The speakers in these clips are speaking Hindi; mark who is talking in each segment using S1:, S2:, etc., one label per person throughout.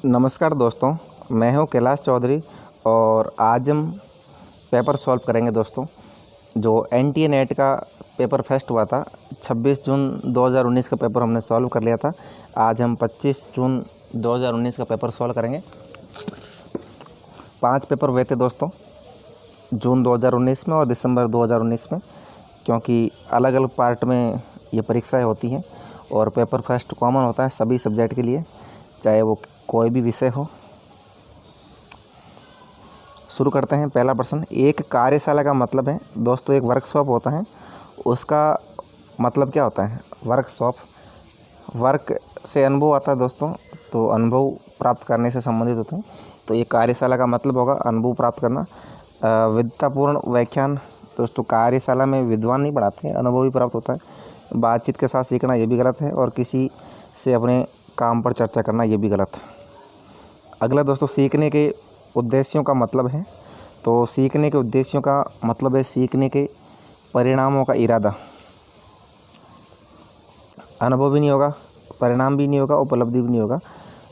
S1: नमस्कार दोस्तों, मैं हूं कैलाश चौधरी और आज हम पेपर सॉल्व करेंगे दोस्तों। जो एनटीए नेट का पेपर फेस्ट हुआ था 26 जून 2019 का पेपर हमने सॉल्व कर लिया था। आज हम 25 जून 2019 का पेपर सॉल्व करेंगे। 5 पेपर हुए थे दोस्तों जून 2019 में और दिसंबर 2019 में, क्योंकि अलग अलग पार्ट में ये परीक्षाएँ होती हैं और पेपर फेस्ट कॉमन होता है सभी सब्जेक्ट के लिए, चाहे वो कोई भी विषय हो। शुरू करते हैं। पहला प्रश्न, एक कार्यशाला का मतलब है दोस्तों एक वर्कशॉप होता है, उसका मतलब क्या होता है? वर्कशॉप, वर्क से अनुभव आता है दोस्तों, तो अनुभव प्राप्त करने से संबंधित होते हैं। तो ये कार्यशाला का मतलब होगा अनुभव प्राप्त करना। विद्वतापूर्ण व्याख्यान दोस्तों, कार्यशाला में विद्वान नहीं पढ़ाते हैं, अनुभव ही प्राप्त होता है। बातचीत के साथ सीखना ये भी गलत है और किसी से अपने काम पर चर्चा करना ये भी गलत है। अगला दोस्तों, सीखने के उद्देश्यों का मतलब है। तो सीखने के उद्देश्यों का मतलब है सीखने के परिणामों का इरादा। अनुभव भी नहीं होगा, परिणाम भी नहीं होगा, उपलब्धि भी नहीं होगा।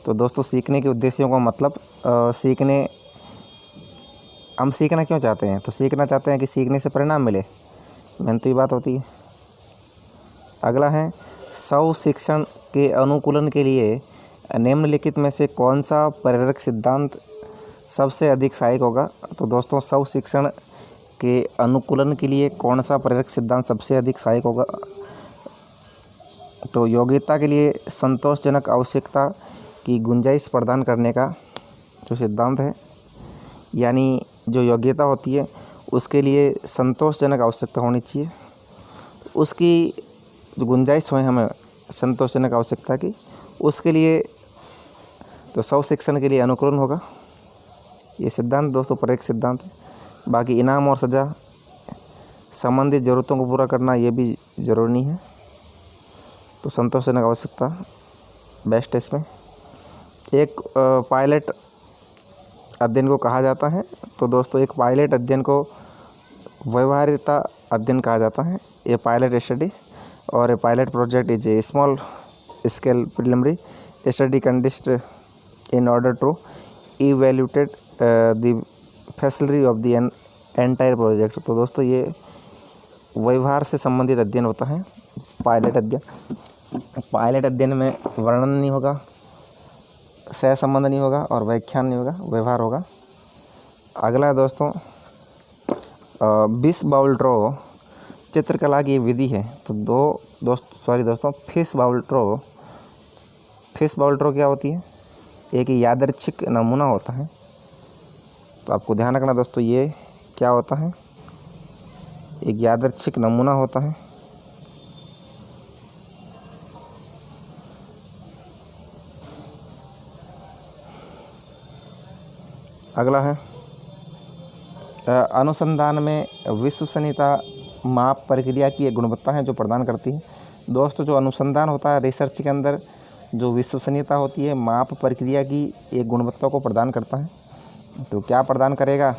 S1: तो दोस्तों सीखने के उद्देश्यों का मतलब हम सीखना क्यों चाहते हैं? तो सीखना चाहते हैं कि सीखने से परिणाम मिले, मेन तो ये बात होती है। अगला है, स्व शिक्षण के अनुकूलन के लिए निम्नलिखित में से कौन सा प्रेरक सिद्धांत सबसे अधिक सहायक होगा? तो दोस्तों स्व शिक्षण के अनुकूलन के लिए कौन सा प्रेरक सिद्धांत सबसे अधिक सहायक होगा? तो योग्यता के लिए संतोषजनक आवश्यकता की गुंजाइश प्रदान करने का जो सिद्धांत है, यानी जो योग्यता होती है उसके लिए संतोषजनक आवश्यकता होनी चाहिए, उसकी जो गुंजाइश हो हमें संतोषजनक आवश्यकता की, उसके लिए तो स्व शिक्षण के लिए अनुकूलन होगा। ये सिद्धांत दोस्तों प्रेरक सिद्धांत है। बाकी इनाम और सज़ा संबंधित ज़रूरतों को पूरा करना ये भी ज़रूरी नहीं है, तो संतोषजनक आवश्यकता बेस्ट है इसमें। एक पायलट अध्ययन को कहा जाता है। तो दोस्तों एक पायलट अध्ययन को व्यवहार्यता अध्ययन कहा जाता है, ये पायलट स्टडी। और a pilot project is a small scale preliminary study conducted in order to evaluate the facility of the entire project। तो दोस्तों ये व्यवहार से संबंधित अध्ययन होता है पायलट अध्ययन। पायलट अध्ययन में वर्णन नहीं होगा, सह संबंध नहीं होगा और व्याख्यान नहीं होगा, व्यवहार होगा। अगला दोस्तों बिस बाउल ड्रॉ चित्रकला की विधि है। तो दोस्तों फिश बाउल ड्रॉ क्या होती है? एक यादृच्छिक नमूना होता है। तो आपको ध्यान रखना दोस्तों, ये क्या होता है? एक यादृच्छिक नमूना होता है। अगला है अनुसंधान में विश्वसनीयता माप प्रक्रिया की एक गुणवत्ता है जो प्रदान करती है। दोस्तों जो अनुसंधान होता है रिसर्च के अंदर, जो विश्वसनीयता होती है माप प्रक्रिया की एक गुणवत्ता को प्रदान करता है। तो क्या प्रदान करेगा?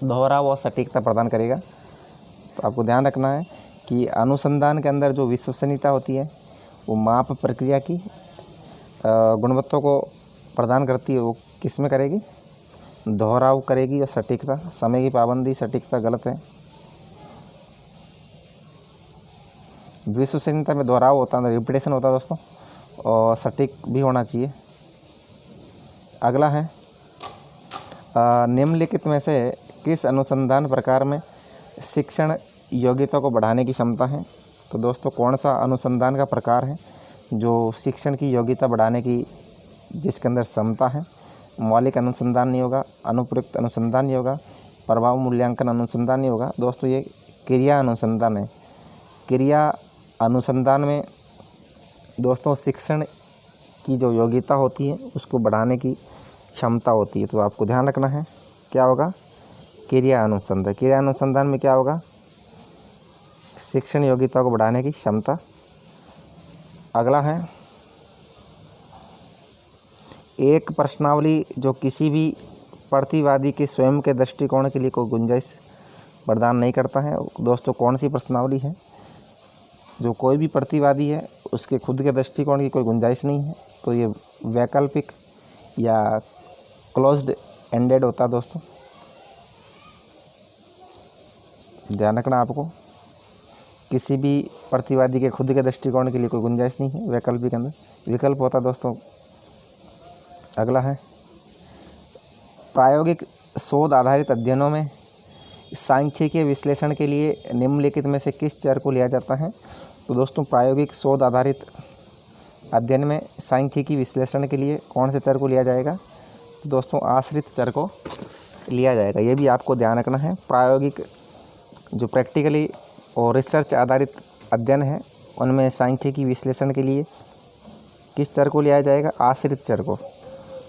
S1: दोहराव और सटीकता प्रदान करेगा। तो आपको ध्यान रखना है कि अनुसंधान के अंदर जो विश्वसनीयता होती है वो माप प्रक्रिया की गुणवत्ता को प्रदान करती है। वो किस में करेगी? दोहराव करेगी और सटीकता। समय की पाबंदी, सटीकता गलत है। विश्वसनीयता में दोहराव होता है, रिपीटेशन होता है दोस्तों, और सटीक भी होना चाहिए। अगला है निम्नलिखित में से किस अनुसंधान प्रकार में शिक्षण योग्यता को बढ़ाने की क्षमता है? तो दोस्तों कौन सा अनुसंधान का प्रकार है जो शिक्षण की योग्यता बढ़ाने की जिसके अंदर क्षमता है? मौलिक अनुसंधान नहीं होगा, अनुप्रयुक्त अनुसंधान नहीं होगा, प्रभाव मूल्यांकन अनुसंधान नहीं होगा। दोस्तों ये क्रिया अनुसंधान है। क्रिया अनुसंधान में दोस्तों शिक्षण की जो योग्यता होती है उसको बढ़ाने की क्षमता होती है। तो आपको ध्यान रखना है क्या होगा? क्रिया अनुसंधान। क्रिया अनुसंधान में क्या होगा? शिक्षण योग्यता को बढ़ाने की क्षमता। अगला है एक प्रश्नावली जो किसी भी प्रतिवादी के स्वयं के दृष्टिकोण के लिए कोई गुंजाइश प्रदान नहीं करता है। दोस्तों कौन सी प्रश्नावली है? जो कोई भी प्रतिवादी है उसके खुद के दृष्टिकोण की कोई गुंजाइश नहीं है, तो ये वैकल्पिक या क्लोज्ड एंडेड होता है दोस्तों, ध्यान रखना आपको। किसी भी प्रतिवादी के खुद के दृष्टिकोण के लिए कोई गुंजाइश नहीं है वैकल्पिक के अंदर। विकल्प होता है दोस्तों। अगला है प्रायोगिक शोध आधारित अध्ययनों में सांख्यिकीय विश्लेषण के लिए निम्नलिखित में से किस चर को लिया जाता है। तो दोस्तों प्रायोगिक शोध आधारित अध्ययन में सांख्यिकीय विश्लेषण के लिए कौन से चर को लिया जाएगा। तो दोस्तों आश्रित चर को लिया जाएगा। ये भी आपको ध्यान रखना है। प्रायोगिक जो प्रैक्टिकली और रिसर्च आधारित अध्ययन है उनमें सांख्यिकीय विश्लेषण के लिए किस चर को लिया जाएगा, आश्रित चर को।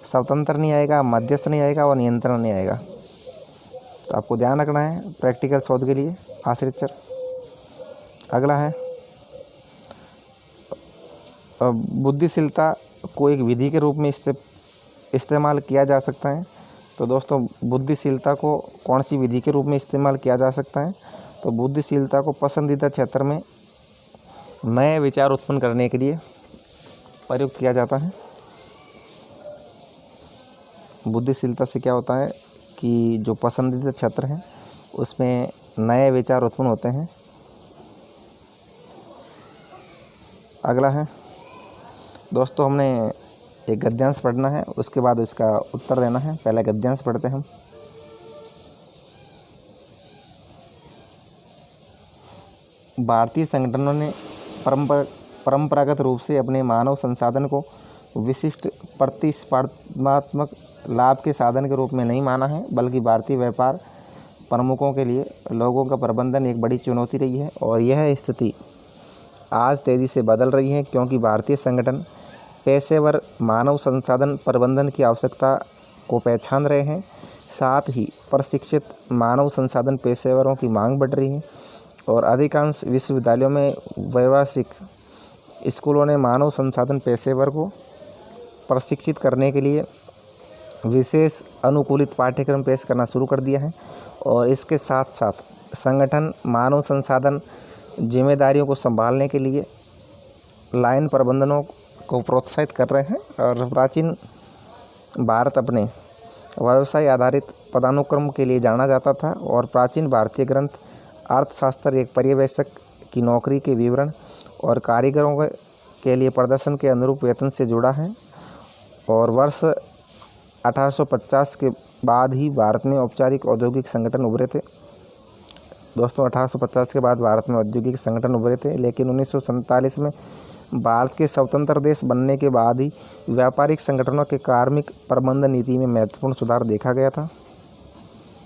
S1: स्वतंत्र नहीं आएगा, मध्यस्थ नहीं आएगा और नियंत्रण नहीं आएगा। तो आपको ध्यान रखना है प्रैक्टिकल शोध के लिए आश्रित चर। अगला है बुद्धिशीलता को एक विधि के रूप में इस्तेमाल किया जा सकता है। तो दोस्तों बुद्धिशीलता को कौन सी विधि के रूप में इस्तेमाल किया जा सकता है। तो बुद्धिशीलता को पसंदीदा क्षेत्र में नए विचार उत्पन्न करने के लिए प्रयुक्त किया जाता है। बुद्धिशीलता से क्या होता है कि जो पसंदीदा क्षेत्र हैं उसमें नए विचार उत्पन्न होते हैं। अगला है दोस्तों हमने एक गद्यांश पढ़ना है, उसके बाद इसका उत्तर देना है। पहले गद्यांश पढ़ते हैं हम। भारतीय संगठनों ने परंपरागत रूप से अपने मानव संसाधन को विशिष्ट प्रतिस्पर्धात्मक लाभ के साधन के रूप में नहीं माना है, बल्कि भारतीय व्यापार प्रमुखों के लिए लोगों का प्रबंधन एक बड़ी चुनौती रही है। और यह स्थिति आज तेज़ी से बदल रही है, क्योंकि भारतीय संगठन पेशेवर मानव संसाधन प्रबंधन की आवश्यकता को पहचान रहे हैं। साथ ही प्रशिक्षित मानव संसाधन पेशेवरों की मांग बढ़ रही है और अधिकांश विश्वविद्यालयों में व्यावसायिक स्कूलों ने मानव संसाधन पेशेवर को प्रशिक्षित करने के लिए विशेष अनुकूलित पाठ्यक्रम पेश करना शुरू कर दिया है। और इसके साथ साथ संगठन मानव संसाधन जिम्मेदारियों को संभालने के लिए लाइन प्रबंधनों को प्रोत्साहित कर रहे हैं। और प्राचीन भारत अपने व्यवसाय आधारित पदानुक्रम के लिए जाना जाता था और प्राचीन भारतीय ग्रंथ अर्थशास्त्र एक पर्यवेक्षक की नौकरी के विवरण और कारीगरों के लिए प्रदर्शन के अनुरूप वेतन से जुड़ा है। और वर्ष 1850 के बाद ही भारत में औपचारिक औद्योगिक संगठन उभरे थे। दोस्तों 1850 के बाद भारत में औद्योगिक संगठन उभरे थे, लेकिन 1947 में भारत के स्वतंत्र देश बनने के बाद ही व्यापारिक संगठनों के कार्मिक प्रबंधन नीति में महत्वपूर्ण सुधार देखा गया था।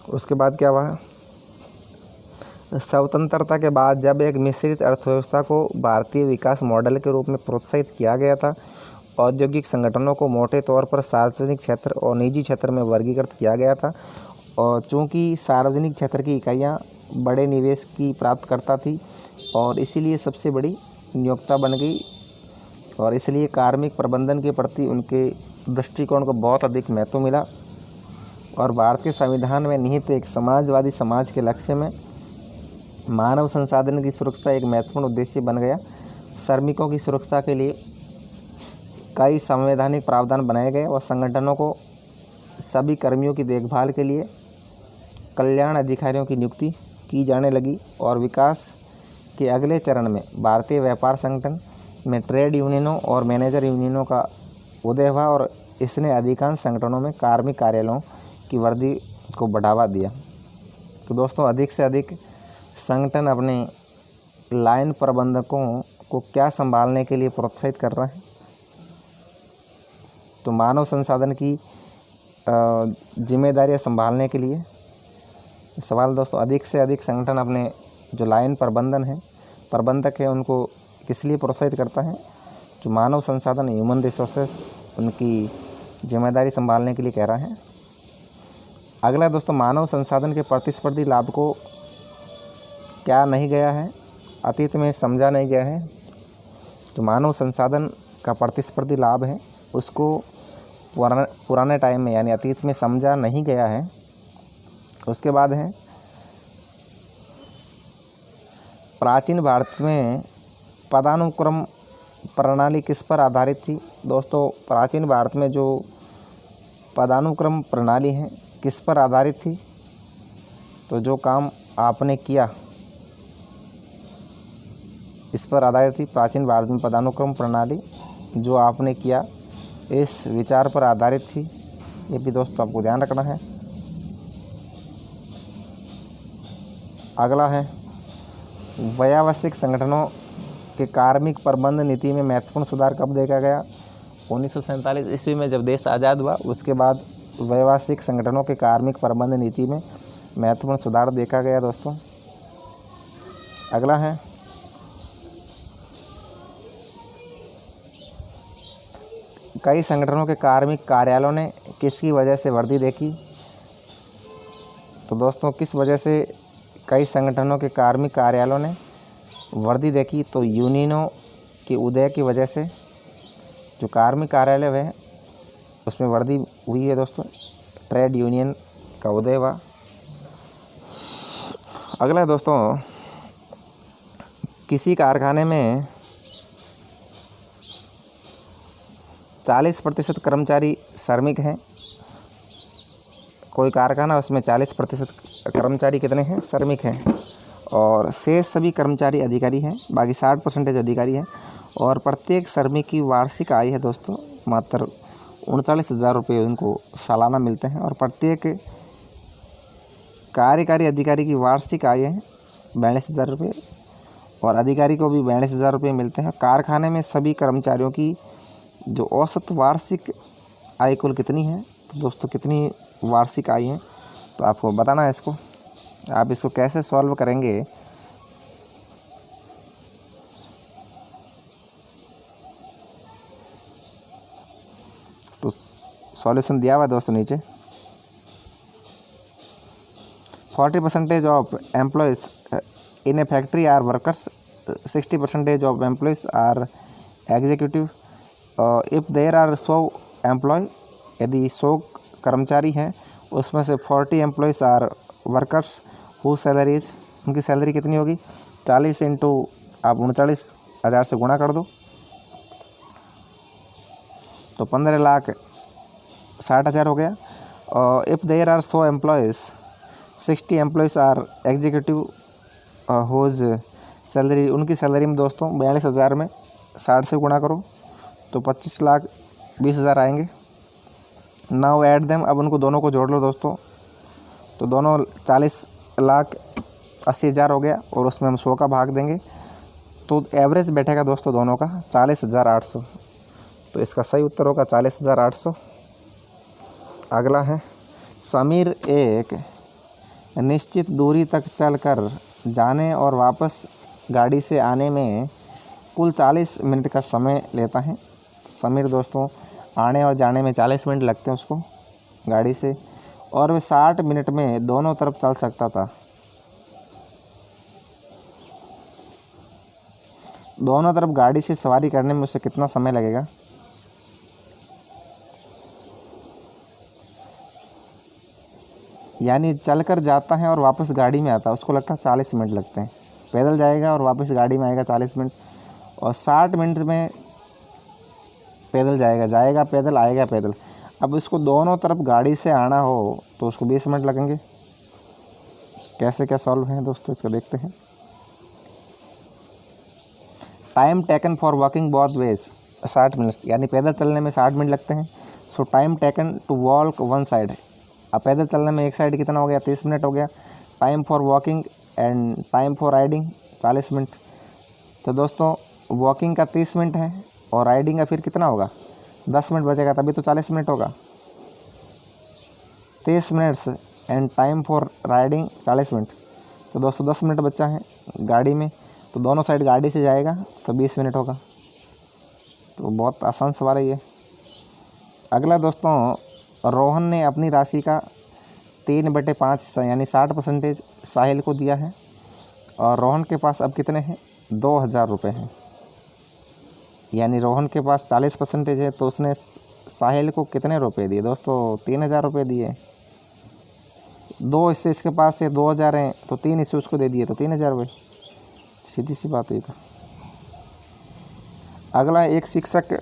S1: उसके बाद क्या हुआ, स्वतंत्रता के बाद जब एक मिश्रित अर्थव्यवस्था को भारतीय विकास मॉडल के रूप में प्रोत्साहित किया गया था, औद्योगिक संगठनों को मोटे तौर पर सार्वजनिक क्षेत्र और निजी क्षेत्र में वर्गीकृत किया गया था। और चूँकि सार्वजनिक क्षेत्र की इकाइयाँ बड़े निवेश की प्राप्त करता थी और इसीलिए सबसे बड़ी नियोक्ता बन गई, और इसलिए कार्मिक प्रबंधन के प्रति उनके दृष्टिकोण को बहुत अधिक महत्व मिला। और भारतीय संविधान में निहित एक समाजवादी समाज के लक्ष्य में मानव संसाधन की सुरक्षा एक महत्वपूर्ण उद्देश्य बन गया। श्रमिकों की सुरक्षा के लिए कई संवैधानिक प्रावधान बनाए गए और संगठनों को सभी कर्मियों की देखभाल के लिए कल्याण अधिकारियों की नियुक्ति की जाने लगी। और विकास के अगले चरण में भारतीय व्यापार संगठन में ट्रेड यूनियनों और मैनेजर यूनियनों का उदय हुआ और इसने अधिकांश संगठनों में कार्मिक कार्यालयों की वर्दी को बढ़ावा दिया। तो दोस्तों अधिक से अधिक संगठन अपने लाइन प्रबंधकों को क्या संभालने के लिए प्रोत्साहित कर रहा है, तो मानव संसाधन की जिम्मेदारियां संभालने के लिए। सवाल दोस्तों, अधिक से अधिक संगठन अपने जो लाइन प्रबंधक है उनको किस लिए प्रोत्साहित करता है, जो मानव संसाधन ह्यूमन रिसोर्सेस उनकी जिम्मेदारी संभालने के लिए कह रहा है। अगला दोस्तों, मानव संसाधन के प्रतिस्पर्धी लाभ को क्या नहीं गया है, अतीत में समझा नहीं गया है। जो मानव संसाधन का प्रतिस्पर्धी लाभ है उसको पुराने टाइम में यानी अतीत में समझा नहीं गया है। उसके बाद है प्राचीन भारत में पदानुक्रम प्रणाली किस पर आधारित थी। दोस्तों प्राचीन भारत में जो पदानुक्रम प्रणाली है किस पर आधारित थी? तो जो काम आपने किया इस पर आधारित थी। प्राचीन भारत में पदानुक्रम प्रणाली जो आपने किया इस विचार पर आधारित थी। ये भी दोस्तों आपको ध्यान रखना है। अगला है व्यावसायिक संगठनों के कार्मिक प्रबंध नीति में महत्वपूर्ण सुधार कब देखा गया? 1947 ईस्वी में जब देश आज़ाद हुआ उसके बाद व्यावसायिक संगठनों के कार्मिक प्रबंध नीति में महत्वपूर्ण सुधार देखा गया दोस्तों। अगला है कई संगठनों के कार्मिक कार्यालयों ने किसकी वजह से वर्दी देखी? तो दोस्तों किस वजह से कई संगठनों के कार्मिक कार्यालयों ने वर्दी देखी? तो यूनियनों के उदय की वजह से जो कार्मिक कार्यालय है उसमें वर्दी हुई है दोस्तों। ट्रेड यूनियन का उदय हुआ। अगला है दोस्तों किसी कारखाने में 40% कर्मचारी श्रमिक हैं। कोई कारखाना उसमें 40% कर्मचारी कितने हैं? श्रमिक हैं। और शेष सभी कर्मचारी अधिकारी हैं, बाकी 60% अधिकारी हैं। और प्रत्येक श्रमिक की वार्षिक आय है दोस्तों मात्र 39,000 रुपये उनको सालाना मिलते हैं। और प्रत्येक कार्यकारी अधिकारी की वार्षिक आय है 42,000 रुपये और अधिकारी को भी 42,000 रुपये मिलते हैं। कारखाने में सभी कर्मचारियों की जो औसत वार्षिक आय कुल कितनी है? तो दोस्तों कितनी वार्षिक आय है तो आपको बताना है इसको। आप इसको कैसे सॉल्व करेंगे? तो सॉल्यूशन दिया हुआ है दोस्तों नीचे। 40% of employees in a factory are workers, 60% of employees are executive. If there are 100 employee, यदि 100 कर्मचारी हैं उसमें से 40 employees are workers who salaries, उनकी सैलरी कितनी होगी? 40 इंटू आप 39,000 से गुणा कर दो तो 15,60,000 हो गया। और if there are 100 employees, 60 employees are executive whose salary, उनकी सैलरी में दोस्तों 42,000 में 60 से गुणा करो तो 25,20,000 आएंगे। नाउ ऐड देम, अब उनको दोनों को जोड़ लो दोस्तों तो दोनों 40,80,000 हो गया और उसमें हम 100 का भाग देंगे तो एवरेज बैठेगा दोस्तों दोनों का 40,800। तो इसका सही उत्तर होगा 40,800। अगला है समीर एक निश्चित दूरी तक चलकर जाने और वापस गाड़ी से आने में कुल 40 मिनट का समय लेता है। समीर दोस्तों आने और जाने में 40 मिनट लगते हैं उसको गाड़ी से, और वह 60 मिनट में दोनों तरफ चल सकता था। दोनों तरफ गाड़ी से सवारी करने में उसे कितना समय लगेगा? यानी चलकर जाता है और वापस गाड़ी में आता है उसको लगता है 40 मिनट लगते हैं। पैदल जाएगा और वापस गाड़ी में आएगा 40 मिनट, और 60 मिनट में पैदल जाएगा पैदल, आएगा पैदल। अब इसको दोनों तरफ गाड़ी से आना हो तो उसको 20 मिनट लगेंगे। कैसे क्या सॉल्व है दोस्तों इसको देखते हैं। Time taken for walking both ways 60 minutes, यानी पैदल चलने में 60 मिनट लगते हैं। So time taken to walk one side, अब पैदल चलने में एक साइड कितना हो गया? 30 मिनट हो गया। Time for walking and time for riding 40 minute. तो दोस्तों वॉकिंग का 30 मिनट है और राइडिंग का फिर कितना होगा? 10 मिनट बचेगा, तभी तो 40 मिनट होगा। 30 minutes and time for riding 40 minute. तो दोस्तों 10 मिनट बचा है गाड़ी में, तो दोनों साइड गाड़ी से जाएगा तो 20 मिनट होगा। तो बहुत आसान सवाल है ये। अगला दोस्तों रोहन ने अपनी राशि का 3/5 हिस्सा यानी 60% साहिल को दिया है और रोहन के पास अब कितने हैं? 2,000 रुपये हैं। यानी रोहन के पास 40% है तो उसने साहिल को कितने रुपए दिए दोस्तों? 3,000 रुपये दिए। 2 हिस्से इसके पास से 2,000 हैं तो 3 हिस्से उसको दे दिए तो 3,000 रुपये। सीधी सी बात है। तो अगला एक शिक्षक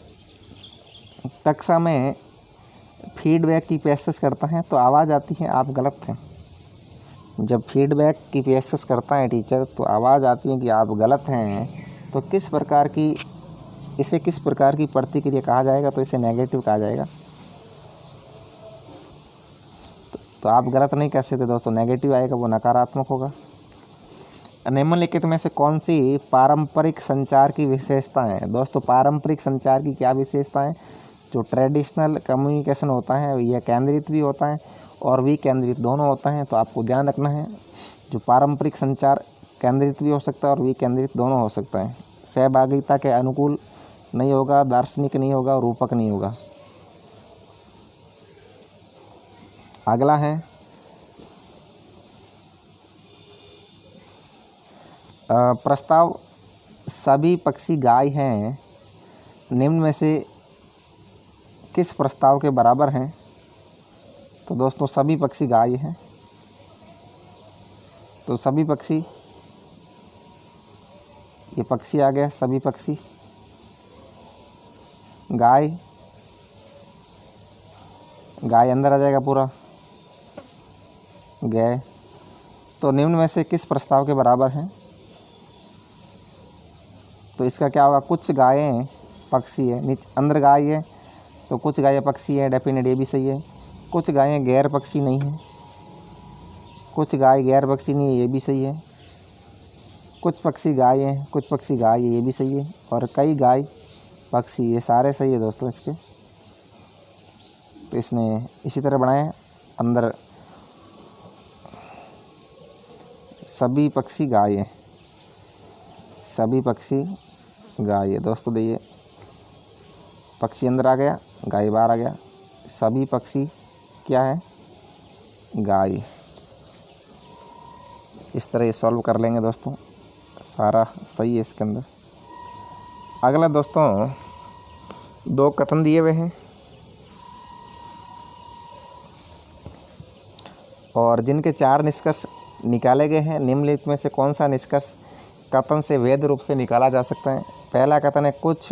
S1: कक्षा में फीडबैक की पेशकश करता है तो आवाज़ आती है आप गलत हैं। जब फीडबैक की पेशकश करता है टीचर तो आवाज़ आती है कि आप गलत हैं, तो इसे किस प्रकार की प्रतिक्रिया कहा जाएगा? तो इसे नेगेटिव कहा जाएगा। तो आप गलत नहीं कह सकते दोस्तों, नेगेटिव आएगा, वो नकारात्मक होगा। निम्नलिखित में से कौन सी पारंपरिक संचार की विशेषता है? दोस्तों पारंपरिक संचार की क्या विशेषता है? जो ट्रेडिशनल कम्युनिकेशन होता है यह केंद्रित भी होता है और विकेंद्रित दोनों होता है। तो आपको ध्यान रखना है, जो पारंपरिक संचार केंद्रित भी हो सकता है और विकेंद्रित दोनों हो सकता है। सहभागिता के अनुकूल नहीं होगा, दार्शनिक नहीं होगा, रूपक नहीं होगा। अगला है प्रस्ताव सभी पक्षी गाय हैं, निम्न में से किस प्रस्ताव के बराबर हैं? तो दोस्तों सभी पक्षी गाय हैं, तो सभी पक्षी, ये पक्षी आ गया, सभी पक्षी, गाय अंदर आ जाएगा पूरा, गए। तो निम्न में से किस प्रस्ताव के बराबर हैं? तो इसका क्या होगा? कुछ गायें पक्षी है, नीचे अंदर गाय है तो कुछ गायें पक्षी है, डेफिनेट ये भी सही है। कुछ गायें गैर पक्षी नहीं है, कुछ गाय गैर पक्षी नहीं है, ये भी सही है। कुछ पक्षी गाय हैं, कुछ पक्षी गाय है, ये भी सही है। और कई गाय पक्षी, ये सारे सही है दोस्तों इसके। तो इसने इसी तरह बनाए अंदर सभी पक्षी गाय हैं, सभी पक्षी गाय है दोस्तों। देखिए पक्षी अंदर आ गया, गाय बाहर आ गया, सभी पक्षी क्या है? गाय। इस तरह ये सॉल्व कर लेंगे दोस्तों, सारा सही है इसके अंदर। अगला दोस्तों 2 कथन दिए हुए हैं और जिनके 4 निष्कर्ष निकाले गए हैं। निम्नलिखित में से कौन सा निष्कर्ष कथन से वैध रूप से निकाला जा सकता है? पहला कथन है कुछ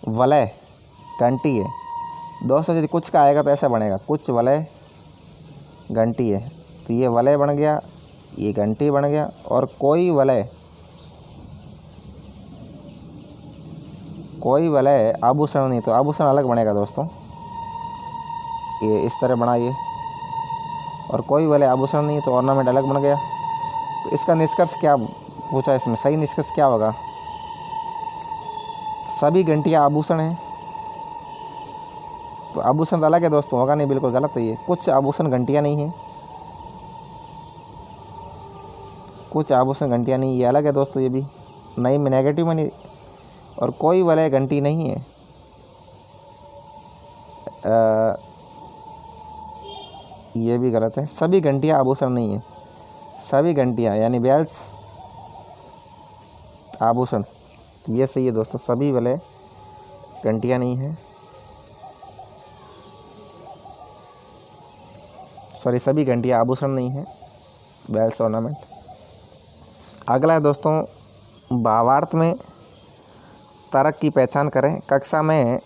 S1: वलय घंटी है। दोस्तों यदि कुछ का आएगा तो ऐसा बनेगा, कुछ वलय घंटी है, तो ये वलय बन गया, ये घंटी बन गया। और कोई वलय आभूषण नहीं, तो आभूषण अलग बनेगा दोस्तों, ये इस तरह बनाइए। और कोई वलय आभूषण नहीं तो ऑर्नामेंट अलग बन गया। तो इसका निष्कर्ष क्या पूछा इसमें? सही निष्कर्ष क्या होगा? सभी घंटियाँ आभूषण हैं, तो आभूषण तो अलग है दोस्तों, होगा नहीं, बिल्कुल गलत है ये। कुछ आभूषण घंटियाँ नहीं हैं, कुछ आभूषण घंटियाँ नहीं, ये अलग है दोस्तों, ये भी नहीं में नेगेटिव में नहीं। और कोई वलय घंटी नहीं है, ये भी गलत है। सभी घंटियाँ आभूषण नहीं है, सभी घंटियाँ यानी बेल्स आभूषण, ये सही है दोस्तों। सभी वलय घंटियाँ नहीं है, सभी घंटियाँ आभूषण नहीं है, बेल्स ऑर्नामेंट। अगला है दोस्तों भावार्थ में तर्क की पहचान करें। कक्षा में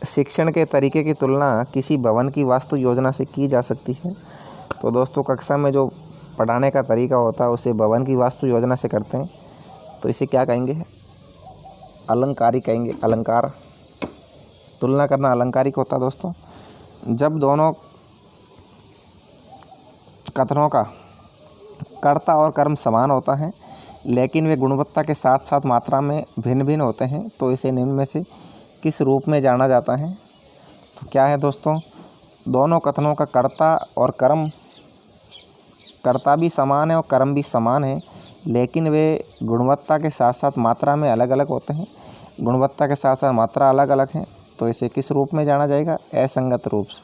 S1: शिक्षण के तरीके की तुलना किसी भवन की वास्तु योजना से की जा सकती है। तो दोस्तों कक्षा में जो पढ़ाने का तरीका होता है उसे भवन की वास्तु योजना से करते हैं, तो इसे क्या कहेंगे? अलंकारी कहेंगे, अलंकार। तुलना करना अलंकारिक होता है दोस्तों। जब दोनों कथनों का कर्ता और कर्म समान होता है लेकिन वे गुणवत्ता के साथ साथ मात्रा में भिन्न भिन्न होते हैं, तो इसे निम्न में से किस रूप में जाना जाता है? तो क्या है दोस्तों? दोनों कथनों का कर्ता और कर्म, कर्ता भी समान है और कर्म भी समान है, लेकिन वे गुणवत्ता के साथ साथ मात्रा में अलग अलग होते हैं। गुणवत्ता के साथ साथ मात्रा अलग अलग है, तो इसे किस रूप में जाना जाएगा? असंगत रूप से।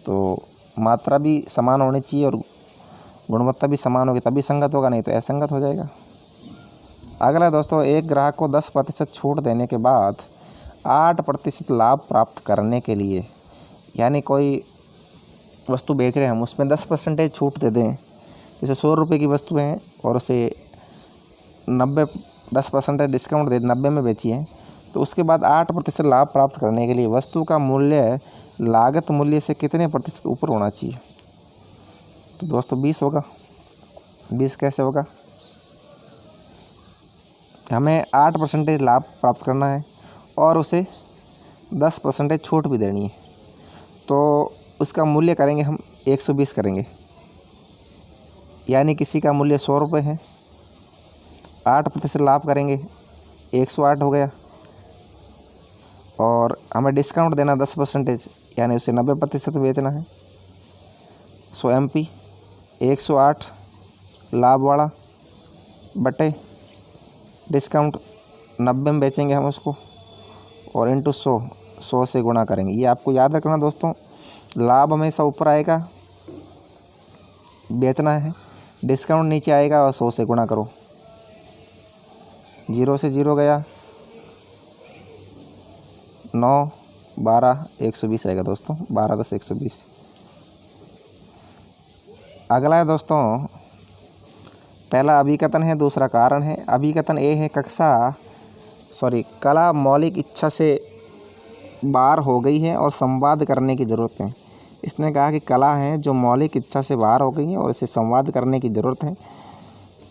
S1: तो मात्रा भी समान होनी चाहिए और गुणवत्ता भी समान होगी तभी संगत होगा, नहीं तो असंगत हो जाएगा। अगला दोस्तों, एक ग्राहक को 10% छूट देने के बाद 8% लाभ प्राप्त करने के लिए, यानी कोई वस्तु बेच रहे हैं हम, उसमें 10% छूट दे दें। जैसे 100 रुपये की वस्तु है और उसे 10% डिस्काउंट दे 90 में बेची है, तो उसके बाद 8% लाभ प्राप्त करने के लिए वस्तु का मूल्य लागत मूल्य से कितने प्रतिशत ऊपर होना चाहिए? तो दोस्तों 20 होगा। 20 कैसे होगा? हमें 8% लाभ प्राप्त करना है और उसे 10% छूट भी देनी है, तो उसका मूल्य करेंगे हम 120 करेंगे। यानी किसी का मूल्य 100 रुपये है, 8% लाभ करेंगे 108 हो गया, और हमें डिस्काउंट देना 10%, यानी उसे 90% बेचना है। सो MP 108 लाभ वाला बटे डिस्काउंट 90 में बेचेंगे हम उसको, और इंटू 100 से गुणा करेंगे। ये आपको याद रखना दोस्तों, लाभ हमेशा ऊपर आएगा, बेचना है, डिस्काउंट नीचे आएगा और 100 से गुणा करो। 0 से 0 गया, 9 12 120 आएगा दोस्तों, 12 10 120। अगला है दोस्तों, पहला अभिकथन है, दूसरा कारण है। अभिकथन ए है कला मौलिक इच्छा से बाहर हो गई है और संवाद करने की ज़रूरत है। इसने कहा कि कला है जो मौलिक इच्छा से बाहर हो गई है और इसे संवाद करने की ज़रूरत है।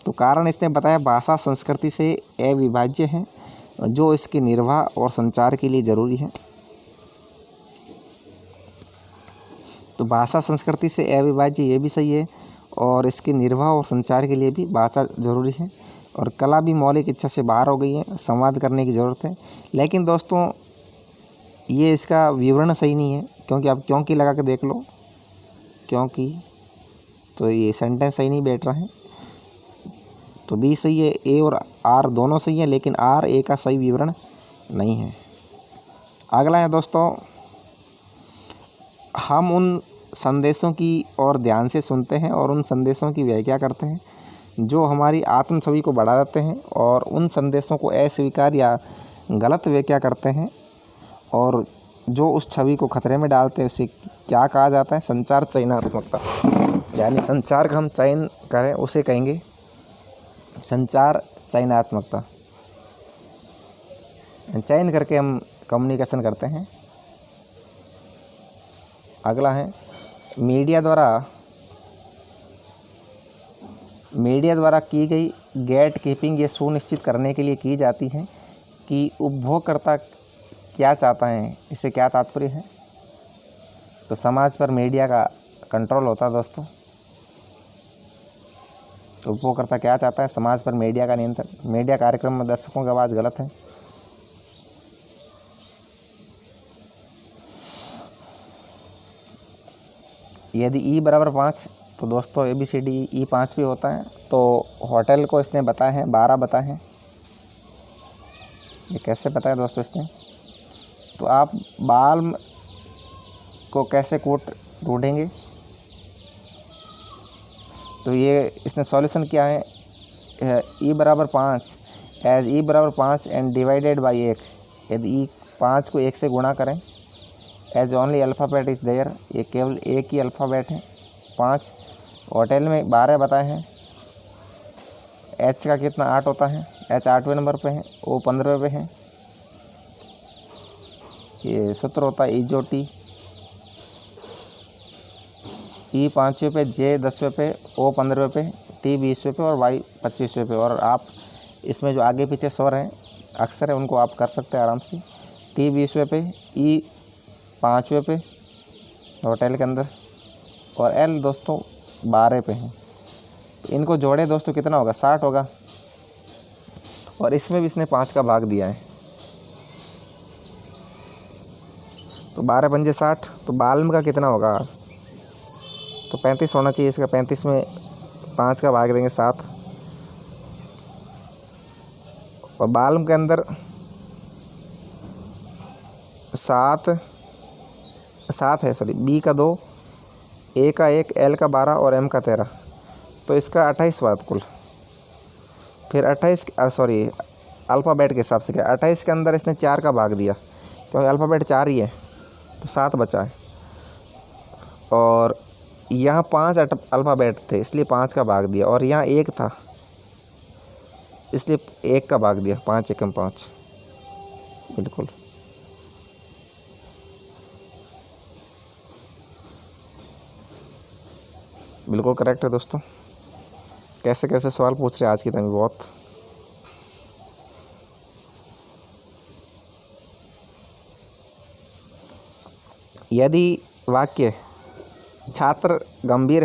S1: तो कारण इसने बताया भाषा संस्कृति से अविभाज्य है, जो इसके निर्वाह और संचार के लिए ज़रूरी है। तो भाषा संस्कृति से अविभाज्य, ये भी सही है, और इसके निर्वाह और संचार के लिए भी भाषा ज़रूरी है। और कला भी मौलिक इच्छा से बाहर हो गई है, संवाद करने की ज़रूरत है। लेकिन दोस्तों ये इसका विवरण सही नहीं है, क्योंकि आप क्योंकि लगा के देख लो, क्योंकि, तो ये सेंटेंस सही नहीं बैठ रहा है। तो बी सही है, ए और आर दोनों सही है, लेकिन आर ए का सही विवरण नहीं है। अगला है दोस्तों, हम उन संदेशों की ओर ध्यान से सुनते हैं और उन संदेशों की व्याख्या करते हैं जो हमारी आत्म छवि को बढ़ा देते हैं, और उन संदेशों को अस्वीकार या गलत व्याख्या करते हैं और जो उस छवि को खतरे में डालते हैं। उसे क्या कहा जाता है? संचार चयनात्मकता। यानी संचार का हम चयन करें उसे कहेंगे संचार चयनात्मकता। चयन करके हम कम्युनिकेशन करते हैं। अगला है, मीडिया द्वारा की गई गेट कीपिंग ये सुनिश्चित करने के लिए की जाती है कि उपभोक्ता क्या चाहता है। इससे क्या तात्पर्य है? तो समाज पर मीडिया का कंट्रोल होता है दोस्तों। उपभोक्ता क्या चाहता है, समाज पर मीडिया का नियंत्रण। मीडिया कार्यक्रम में दर्शकों की आवाज़ गलत है। यदि ई बराबर 5, तो दोस्तों ABCD E 5 भी होता है। तो होटल को इसने बताया है 12 बताए हैं। ये कैसे बताया दोस्तों इसने? तो आप बाल को कैसे कोट ढूंढेंगे? तो ये इसने सॉल्यूशन किया है, E बराबर 5 एज E बराबर 5 एंड डिवाइडेड बाई 1। यदि E 5 को 1 से गुणा करें, as only alphabet is there, ये केवल एक ही अल्फ़ाबेट है 5। होटल में 12 बताए हैं। H का कितना 8 होता है, H 8वें नंबर पे है, O 15वें पे है। ये सूत्र होता है E E 5वें पे, J 10वें पे, O 15वें पे, T 20वें पे और Y 25वें पे। और आप इसमें जो आगे पीछे स्वर हैं, अक्षर है, उनको आप कर सकते हैं आराम से। T 20वें पे, E 5वें पे होटल के अंदर, और L दोस्तों 12 पे है। तो इनको जोड़े दोस्तों कितना होगा? 60 होगा। और इसमें भी इसने 5 का भाग दिया है। तो 12 पंजे 60। तो बाल्म का कितना होगा? तो 35 होना चाहिए इसका। 35 में 5 का भाग देंगे 7। और बाल्म के अंदर 7 है, B का 2, A का 1, L का 12 और M का 13। तो इसका 28 बात कुल। फिर 28 अल्फ़ाबेट के हिसाब से क्या, 28 के अंदर इसने 4 का भाग दिया, क्योंकि अल्फ़ाबेट 4 ही है, तो 7 बचा है। और यहाँ 5 अल्फ़ाबेट थे, इसलिए 5 का भाग दिया। और यहाँ 1 था, इसलिए 1 का भाग दिया। 5 एकम 5। बिल्कुल। बिल्कुल करेक्ट है दोस्तों। कैसे कैसे सवाल पूछ रहे हैं आज की टाइम बहुत। यदि वाक्य छात्र गंभीर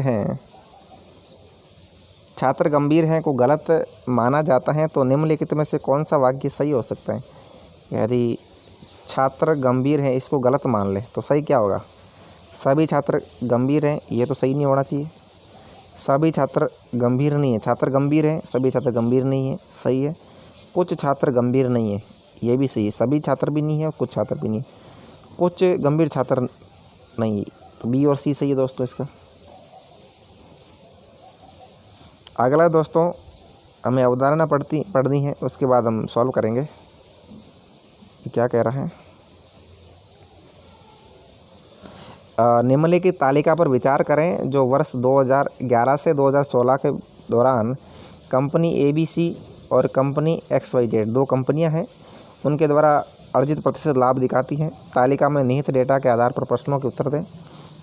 S1: हैं को गलत माना जाता है तो निम्नलिखित में से कौन सा वाक्य सही हो सकता है? यदि छात्र गंभीर हैं इसको गलत मान ले तो सही क्या होगा? सभी छात्र गंभीर हैं, ये तो सही नहीं होना चाहिए। सभी छात्र गंभीर नहीं है, छात्र गंभीर हैं, सभी छात्र गंभीर नहीं है, सही है। कुछ छात्र गंभीर नहीं है, ये भी सही है। सभी छात्र भी नहीं है और कुछ छात्र भी नहीं, कुछ गंभीर छात्र नहीं है, तो बी और सी सही है दोस्तों इसका। अगला दोस्तों हमें अवधारणा पढ़नी है, उसके बाद हम सॉल्व करेंगे क्या कह रहा है। निम्नलिखित तालिका पर विचार करें जो वर्ष 2011 से 2016 के दौरान कंपनी ABC और कंपनी XYZ, दो कंपनियां हैं, उनके द्वारा अर्जित प्रतिशत लाभ दिखाती हैं। तालिका में निहित डेटा के आधार पर प्रश्नों के उत्तर दें।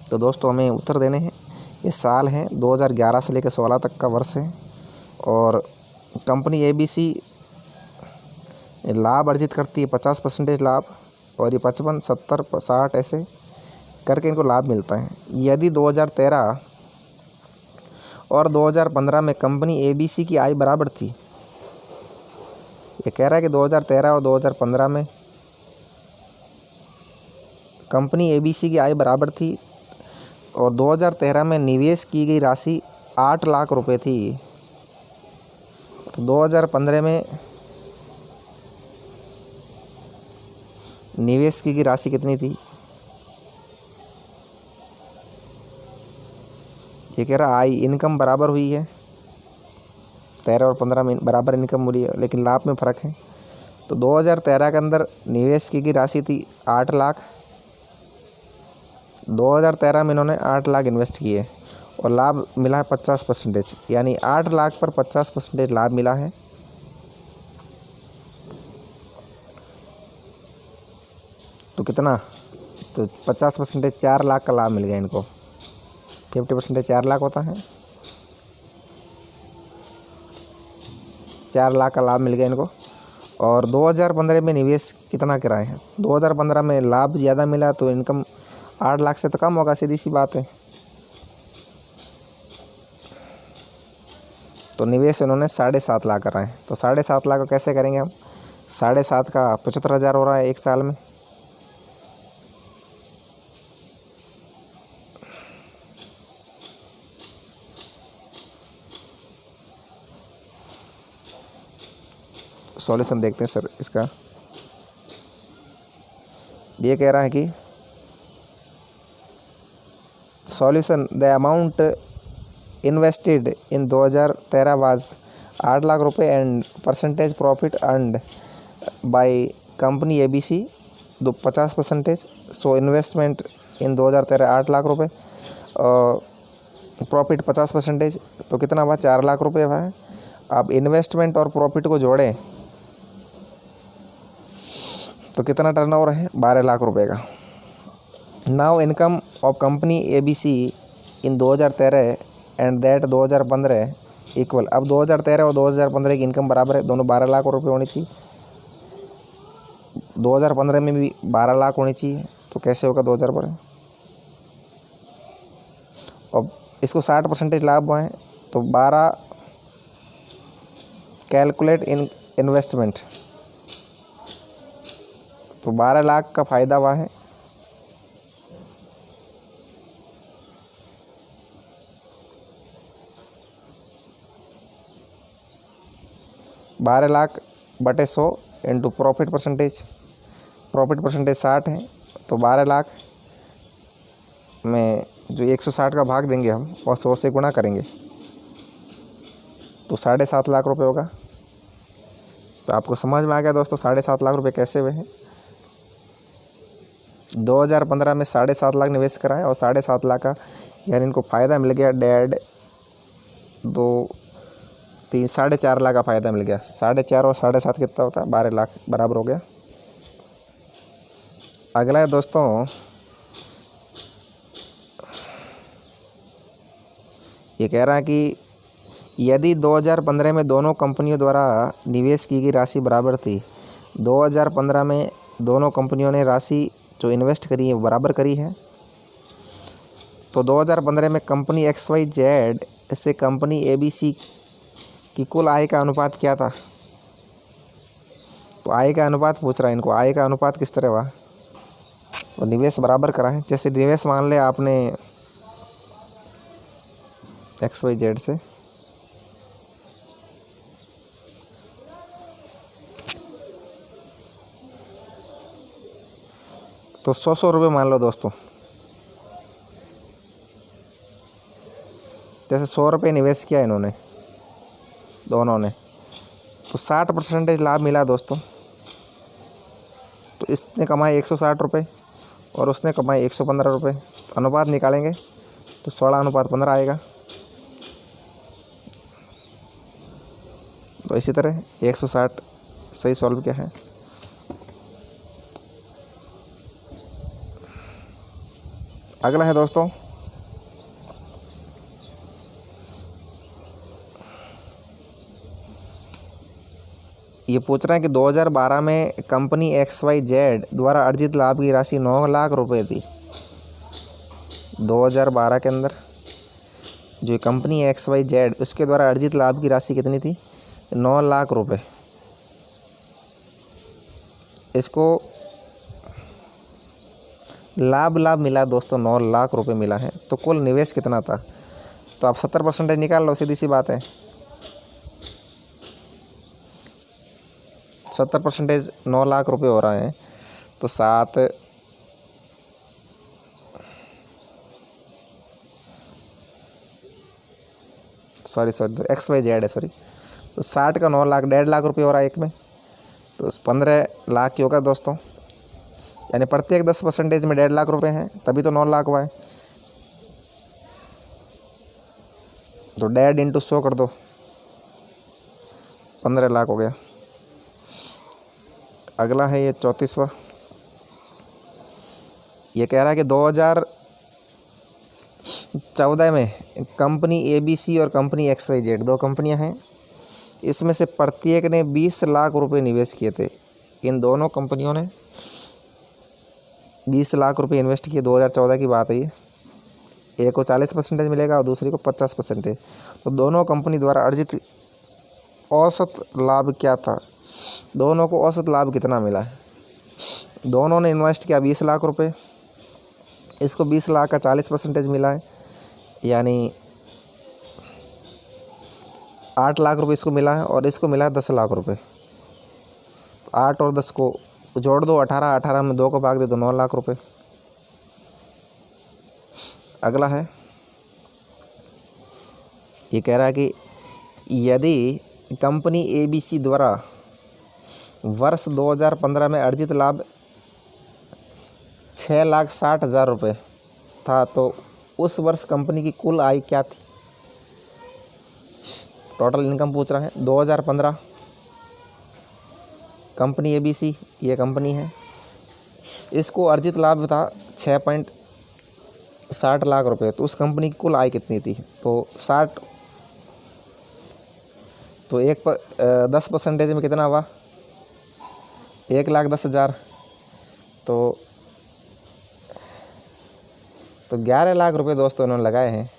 S1: तो दोस्तों हमें उत्तर देने हैं। ये साल हैं 2011 से लेकर 16 तक का वर्ष है, और कंपनी ABC लाभ अर्जित करती है 50% लाभ, और ये 55, 70, 60 ऐसे करके इनको लाभ मिलता है। यदि 2013 और 2015 में कंपनी ABC की आय बराबर थी, ये कह रहा है कि 2013 और 2015 में कंपनी ABC की आय बराबर थी, और 2013 में निवेश की गई राशि 8 लाख रुपए थी, तो 2015 में निवेश की गई राशि कितनी थी? ये कह रहा आई इनकम बराबर हुई है, 13 और 15 में बराबर इनकम हुई है, लेकिन लाभ में फ़र्क है। तो 2013 के अंदर निवेश की गई राशि थी 8 लाख, 2013 में इन्होंने 8 लाख इन्वेस्ट किए और लाभ मिला है 50%, यानी 8 लाख पर 50% लाभ मिला है। तो कितना? तो 50% 4 लाख का लाभ मिल गया इनको। 50% 4 लाख होता है, 4 लाख का लाभ मिल गया इनको। और 2015 में निवेश कितना कराए हैं? 2015 में लाभ ज़्यादा मिला तो इनकम 8 लाख से तो कम होगा, सीधी सी बात है। तो निवेश इन्होंने 7.5 लाख करा है। तो 7.5 लाख को कैसे करेंगे हम? 7.5 का 75,000 हो रहा है एक साल में। सॉल्यूशन देखते हैं सर इसका। ये कह रहा है कि solution the amount invested in 2013 was 8 lakh रुपए and percentage profit earned by company ABC 50%। So investment in 2013 8 lakh रुपए, प्रॉफिट 50%, तो कितना हुआ? 4 लाख रुपए हुआ है। अब इन्वेस्टमेंट और प्रॉफिट को जोड़ें तो कितना टर्नओवर है? 12 लाख रुपए का। Now income of company ABC in 2013 and that 2015 equal. अब 2013 और 2015 की इनकम बराबर है, दोनों 12 लाख रुपए होनी चाहिए। 2015 में भी 12 लाख होनी चाहिए, तो कैसे होगा 2015? अब इसको 60% लाभ हुआ है, तो 12 कैलकुलेट इन्वेस्टमेंट, तो 12 लाख का फ़ायदा हुआ है। बारह लाख बटे 100 इंटू प्रॉफिट परसेंटेज 60 है, तो 12 लाख में जो 160 का भाग देंगे हम और 100 से गुणा करेंगे तो 7.5 लाख रुपए होगा। तो आपको समझ में आ गया दोस्तों 7.5 लाख रुपए कैसे हुए हैं। 2015 में 7.5 लाख निवेश कराए और 7.5 लाख का यानी इनको फ़ायदा मिल गया। 4.5 लाख का फ़ायदा मिल गया। 4.5 और 7.5 कितना होता है? 12 लाख बराबर हो गया। अगला है दोस्तों, ये कह रहा है कि यदि 2015 में दोनों कंपनियों द्वारा निवेश की गई राशि बराबर थी, 2015 में दोनों कंपनियों ने राशि जो इन्वेस्ट करी है वो बराबर करी है, तो 2015 में कंपनी XYZ से कंपनी ABC की कुल आय का अनुपात क्या था। तो आय का अनुपात पूछ रहा है इनको, आय का अनुपात किस तरह हुआ, वो निवेश बराबर करा है। जैसे निवेश मान ले आपने XYZ से, तो 100 रुपये मान लो दोस्तों। जैसे 100 रुपये निवेश किया इन्होंने दोनों ने, तो 60% लाभ मिला दोस्तों। तो इसने कमाए 160 रुपये और उसने कमाए 115 रुपये। तो अनुपात निकालेंगे तो 16:15 आएगा। तो इसी तरह 160 सही सॉल्व किया है। अगला है दोस्तों, ये पूछ रहा है कि 2012 में कंपनी XYZ द्वारा अर्जित लाभ की राशि 9 लाख रुपए थी। 2012 के अंदर जो कंपनी XYZ उसके द्वारा अर्जित लाभ की राशि कितनी थी, 9 लाख रुपए। इसको लाभ मिला दोस्तों, 9 लाख रुपए मिला है। तो कुल निवेश कितना था, तो आप 70% निकाल लो, सीधी सी बात है। 70% 9 लाख रुपए हो रहा है, तो 7 XYZ है सॉरी, तो 60 का 9 लाख, 1.5 लाख रुपए हो रहा है एक में, तो 15 लाख ही होगा दोस्तों। यानी प्रत्येक 10% में 1.5 लाख रुपए हैं, तभी तो 9 लाख हुआ है। तो 1.5 × 100 कर दो, 15 लाख हो गया। अगला है ये 34वां, ये कह रहा है कि 2014 में कंपनी ABC और कंपनी XYZ 2 कंपनियां हैं, इसमें से प्रत्येक ने 20 लाख रुपए निवेश किए थे। इन दोनों कंपनियों ने 20 लाख रुपए इन्वेस्ट किए, 2014 की बात है ये। एक को 40% मिलेगा और दूसरी को 50%। तो दोनों कंपनी द्वारा अर्जित औसत लाभ क्या था, दोनों को औसत लाभ कितना मिला है। दोनों ने इन्वेस्ट किया 20 लाख रुपए, इसको 20 लाख का 40% मिला है, यानी 8 लाख रुपए इसको मिला है, और इसको मिला है 10 लाख रुपए। तो 8 और 10 को जोड़ दो, 18 में 2 को भाग दे दो, 9 लाख रुपए। अगला है, ये कह रहा है कि यदि कंपनी ABC द्वारा वर्ष 2015 में अर्जित लाभ 6,60,000 रुपये था, तो उस वर्ष कंपनी की कुल आय क्या थी। टोटल इनकम पूछ रहा है। 2015 कंपनी ABC ये कंपनी है, इसको अर्जित लाभ था 6.60 लाख रुपए। तो उस कंपनी की कुल आय कितनी थी, तो 60, तो 10% में कितना हुआ, 1,10,000। तो 11 लाख रुपए दोस्तों इन्होंने लगाए हैं।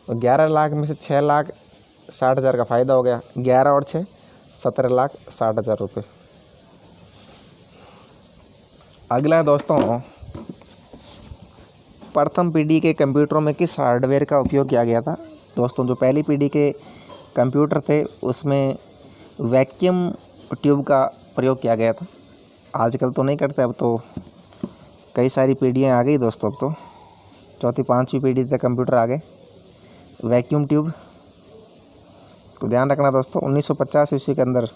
S1: तो 11 लाख में से 6,60,000 का फ़ायदा हो गया, 11 और 6 17,60,000 रुपये। अगला है दोस्तों, प्रथम पीढ़ी के कंप्यूटरों में किस हार्डवेयर का उपयोग किया गया था। दोस्तों जो पहली पीढ़ी के कंप्यूटर थे उसमें वैक्यूम ट्यूब का प्रयोग किया गया था। आजकल तो नहीं करते, अब तो कई सारी पीढ़ियाँ आ गई दोस्तों। अब तो 4वीं 5वीं पीढ़ी तक कंप्यूटर आ गए। वैक्यूम ट्यूब तो ध्यान रखना दोस्तों, 1950 ईस्वी के अंदर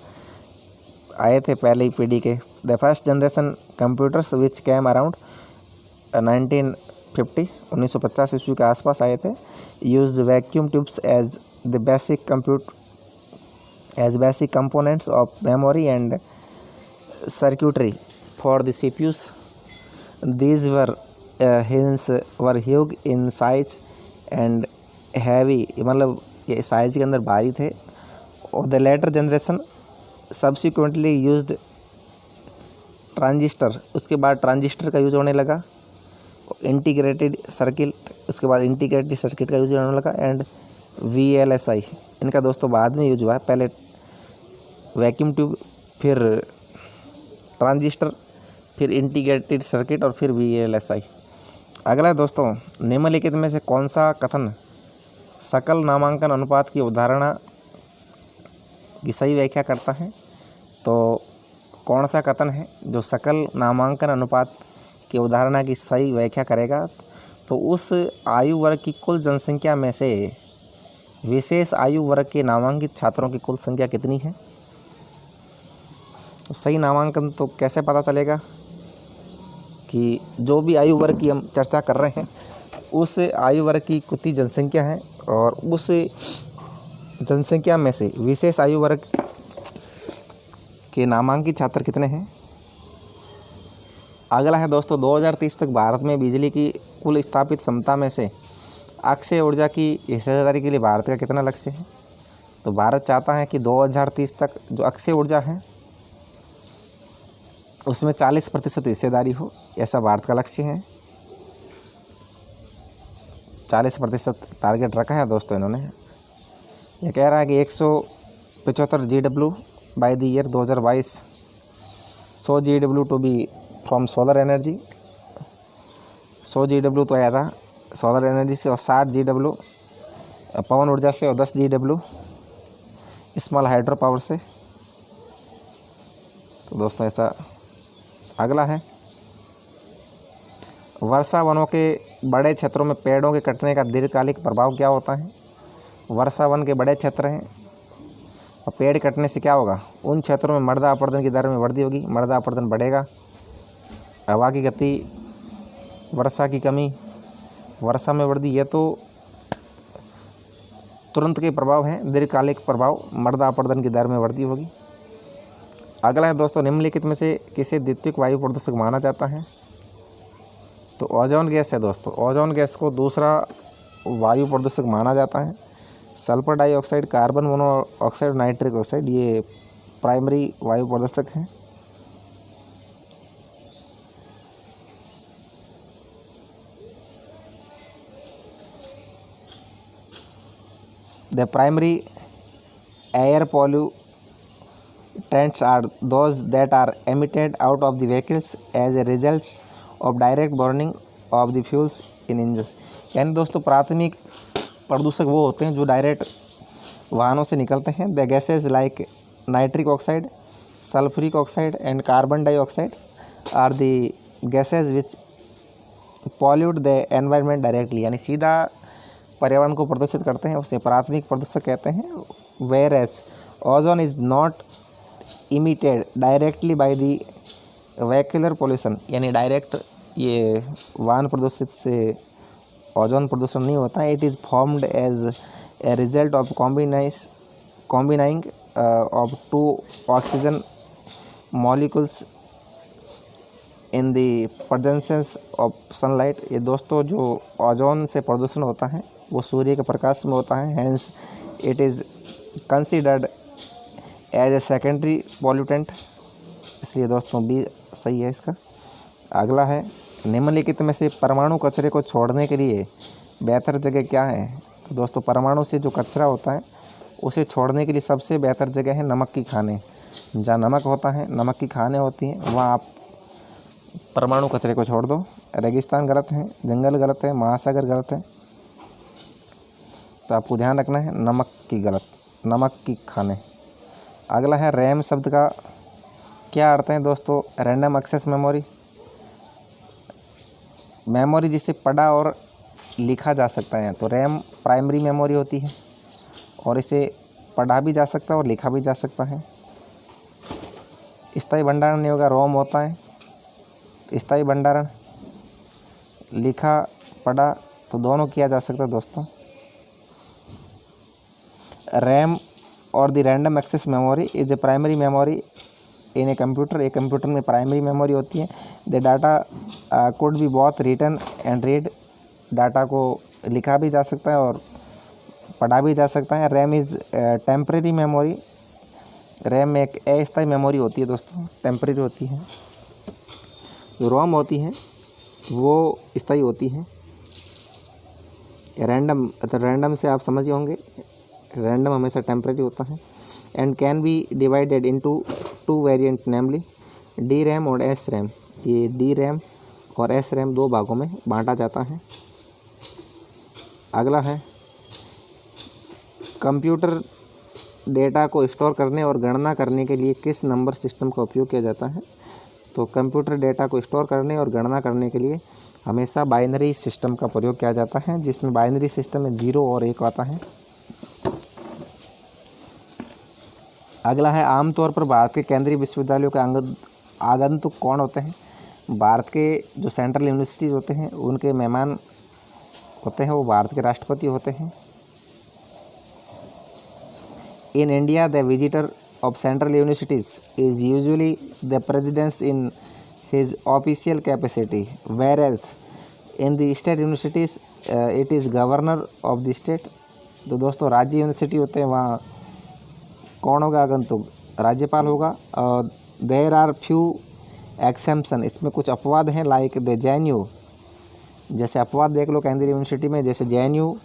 S1: आए थे पहली पीढ़ी के। The first generation computers which came around 1950, 1950 ईस्वी के आसपास आए थे। Used vacuum tubes as the basic components of memory and circuitry for the CPUs These were hence were huge in size and heavy, मतलब ये साइज के अंदर भारी थे। और the later generation subsequently used transistor, उसके बाद ट्रांजिस्टर का यूज़ होने लगा। इंटीग्रेटेड सर्किट, उसके बाद इंटीग्रेटेड सर्किट का यूज़ होने लगा। एंड VLSI, इनका दोस्तों बाद में यूज हुआ है, पहले वैक्यूम ट्यूब, फिर ट्रांजिस्टर, फिर इंटीग्रेटेड सर्किट और फिर VLSI। अगला है दोस्तों, निम्नलिखित में से कौन सा कथन सकल नामांकन अनुपात की अवधारणा की सही व्याख्या करता है? तो कौन सा कथन है जो सकल नामांकन अनुपात की अवधारणा की सही व्याख्या करेगा? तो उस आयु वर्ग की कुल जनसंख्या में से विशेष आयु वर्ग के नामांकित छात्रों की कुल संख्या कितनी है? तो सही नामांकन तो कैसे पता चलेगा कि जो भी आयु वर्ग की हम चर्चा कर रहे हैं उस आयु वर्ग की कितनी जनसंख्या है और उस जनसंख्या में से विशेष आयु वर्ग के नामांकित छात्र कितने हैं? अगला है दोस्तों, 2030 तक भारत में बिजली की कुल स्थापित क्षमता में से अक्षय ऊर्जा की हिस्सेदारी के लिए भारत का कितना लक्ष्य है? तो भारत चाहता है कि 2030 तक जो अक्षय ऊर्जा है उसमें 40% हिस्सेदारी हो, ऐसा भारत का लक्ष्य है। 40% टारगेट रखा है दोस्तों इन्होंने। ये कह रहा है कि 175 GW by the year 2022, 100 GW to be from solar energy, 100 GW तो आया था सोलर एनर्जी से, और 60 GW पवन ऊर्जा से, और 10 GW स्मॉल हाइड्रो पावर से। तो दोस्तों ऐसा। अगला है, वर्षा वनों के बड़े क्षेत्रों में पेड़ों के कटने का दीर्घकालिक प्रभाव क्या होता है? वर्षा वन के बड़े क्षेत्र हैं और पेड़ कटने से क्या होगा? उन क्षेत्रों में मृदा अपरदन की दर में वृद्धि होगी, मृदा अपरदन बढ़ेगा, हवा की गति, वर्षा की कमी, वर्षा में वृद्धि, ये तो तुरंत के प्रभाव हैं। दीर्घकालिक प्रभाव मृदा अपरदन की दर में वृद्धि होगी। अगला है दोस्तों, निम्नलिखित में से किसे द्वितीयक वायु प्रदूषक माना जाता है? तो ओजोन गैस है दोस्तों। ओजोन गैस को दूसरा वायु प्रदूषक माना जाता है। Sulphur dioxide, carbon monoxide, nitric oxide ये प्राइमरी वायु प्रदूषक हैं। The primary air pollutants are those that are emitted out of the vehicles as a result of direct burning of the fuels in engines। यानी दोस्तों प्राथमिक प्रदूषक वो होते हैं जो डायरेक्ट वाहनों से निकलते हैं। The gases like nitric oxide, sulphuric oxide and carbon dioxide are the gases which pollute the environment directly, यानी सीधा पर्यावरण को प्रदूषित करते हैं, उसे प्राथमिक प्रदूषक कहते हैं। Whereas ozone is not emitted directly by the vehicular pollution, यानी डायरेक्ट ये वाहन प्रदूषित से ओजोन प्रदूषण नहीं होता है। It is formed as a result of combining of 2 oxygen molecules in the presence of sunlight. ये दोस्तों जो ओजोन से प्रदूषण होता है वो सूर्य के प्रकाश में होता है। Hence it is considered as a secondary pollutant, इसलिए दोस्तों भी सही है इसका। अगला है, निम्नलिखित में से परमाणु कचरे को छोड़ने के लिए बेहतर जगह क्या है? तो दोस्तों परमाणु से जो कचरा होता है उसे छोड़ने के लिए सबसे बेहतर जगह है नमक की खानें। जहाँ नमक होता है, नमक की खानें होती हैं, वहाँ आप परमाणु कचरे को छोड़ दो। रेगिस्तान गलत है, जंगल गलत है, महासागर गलत है, तो आपको ध्यान रखना है नमक की खानें। अगला है, रैम शब्द का क्या अर्थ है दोस्तों? रैंडम एक्सेस मेमोरी, मेमोरी जिसे पढ़ा और लिखा जा सकता है। तो रैम प्राइमरी मेमोरी होती है और इसे पढ़ा भी जा सकता है और लिखा भी जा सकता है। स्थायी भंडारण नहीं होगा, रोम होता है। स्थायी भंडारण लिखा पढ़ा तो दोनों किया जा सकता है दोस्तों। रैम और the random access memory is a primary memory in a computer में प्राइमरी मेमोरी होती है। The data could be both written and read, data को लिखा भी जा सकता है और पढ़ा भी जा सकता है। RAM is temporary memory, RAM में एक अस्थायी मेमोरी होती है दोस्तों, टेम्परेरी होती है। जो रोम होती है वो स्थायी होती है। रैंडम, तो रैंडम से आप समझ होंगे, रैंडम हमेशा टेम्परेरी होता है। And can be divided into two variant, namely D RAM और एस रैम। ये डी रैम और एस रैम दो भागों में बांटा जाता है। अगला है कंप्यूटर डेटा को स्टोर करने और गणना करने के लिए किस नंबर सिस्टम का उपयोग किया जाता है। तो कंप्यूटर डेटा को स्टोर करने और गणना करने के लिए हमेशा बाइनरी सिस्टम का प्रयोग किया जाता है, जिसमें बाइनरी सिस्टम में 0 और 1 आता है। अगला है आमतौर पर भारत के केंद्रीय विश्वविद्यालयों के आगंतुक कौन होते हैं। भारत के जो सेंट्रल यूनिवर्सिटीज़ होते हैं उनके मेहमान होते हैं वो भारत के राष्ट्रपति होते हैं। In India the visitor of central universities is usually the president in his official capacity, whereas in the state universities it is governor of the state। तो दोस्तों राज्य यूनिवर्सिटी होते हैं वहाँ कौन होगा आगंतुक, राज्यपाल होगा। और देयर आर फ्यू एक्सेम्पशन, इसमें कुछ अपवाद हैं, लाइक द JNU, जैसे अपवाद देख लो केंद्रीय यूनिवर्सिटी में, जैसे JNU,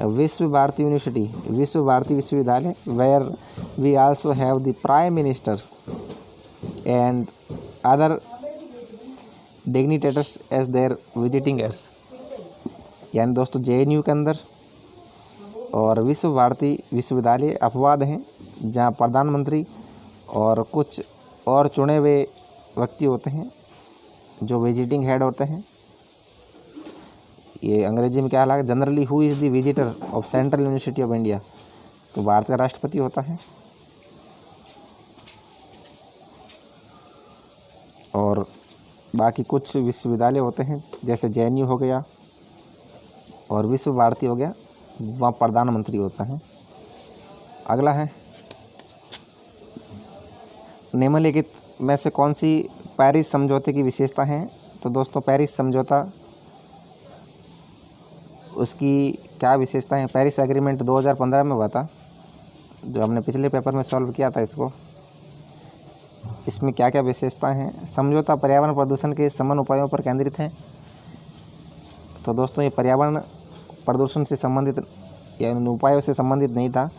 S1: विश्व भारती यूनिवर्सिटी, विश्व भारती विश्वविद्यालय, where we also have the prime minister and other dignitaries as their visiting aids. यानी दोस्तों JNU के अंदर और विश्व भारती विश्वविद्यालय अपवाद हैं, जहां प्रधानमंत्री और कुछ और चुने हुए व्यक्ति होते हैं जो विजिटिंग हेड होते हैं। ये अंग्रेजी में क्या लगा, generally who is the visitor of central university of India, तो भारत का राष्ट्रपति होता है। और बाकी कुछ विश्वविद्यालय होते हैं जैसे JNU हो गया और विश्व भारती हो गया, वहाँ प्रधानमंत्री होता है। अगला है निम्नलिखित में से कौन सी पेरिस समझौते की विशेषता है। तो दोस्तों पेरिस समझौता, उसकी क्या विशेषता है। पेरिस एग्रीमेंट 2015 में हुआ था, जो हमने पिछले पेपर में सॉल्व किया था इसको। इसमें क्या क्या विशेषताएं हैं। समझौता पर्यावरण प्रदूषण के शमन उपायों पर केंद्रित है। तो दोस्तों ये पर्यावरण प्रदूषण से संबंधित या इन उपायों से संबंधित नहीं था।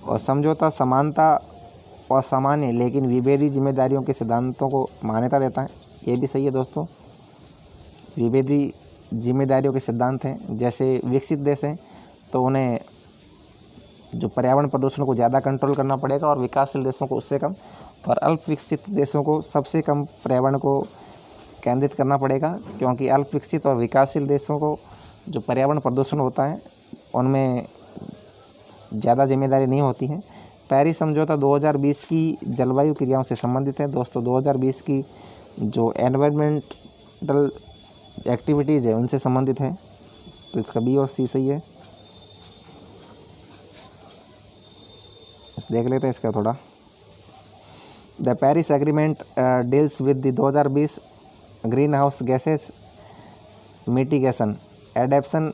S1: और समझौता समानता और सामान्य लेकिन विभेदी जिम्मेदारियों के सिद्धांतों को मान्यता देता है। ये भी सही है दोस्तों, विभेदी जिम्मेदारियों के सिद्धांत हैं। जैसे विकसित देश हैं तो उन्हें जो पर्यावरण प्रदूषण को ज़्यादा कंट्रोल करना पड़ेगा और विकासशील देशों को उससे कम, और अल्प विकसित देशों को सबसे कम पर्यावरण को केंद्रित करना पड़ेगा, क्योंकि अल्प विकसित और विकासशील देशों को जो पर्यावरण प्रदूषण होता है उनमें ज़्यादा जिम्मेदारी नहीं होती है। पेरिस समझौता 2020 की जलवायु क्रियाओं से संबंधित है। दोस्तों 2020 की जो एनवायरमेंटल एक्टिविटीज़ है उनसे संबंधित है, तो इसका B और C सही है। देख लेते हैं इसका थोड़ा। The Paris agreement deals with the 2020 green house gases mitigation adaptation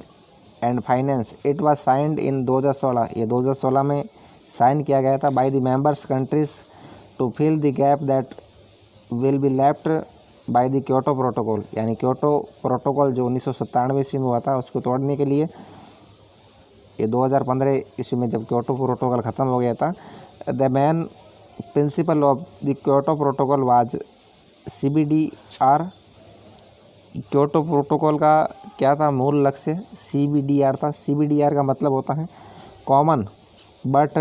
S1: and finance. It was signed in 2016, ये 2016 में साइन किया गया था by the members countries to fill the gap that will be left by the Kyoto protocol. यानी क्योटो प्रोटोकॉल जो 1997 ईस्वी में हुआ था उसको तोड़ने के लिए ये 2015 ईस्वी में जब क्योटो प्रोटोकॉल ख़त्म हो गया था। The main principle of the Kyoto protocol was CBDR। Kyoto protocol का क्या था मूल लक्ष्य, CBDR था। CBDR का मतलब होता है common but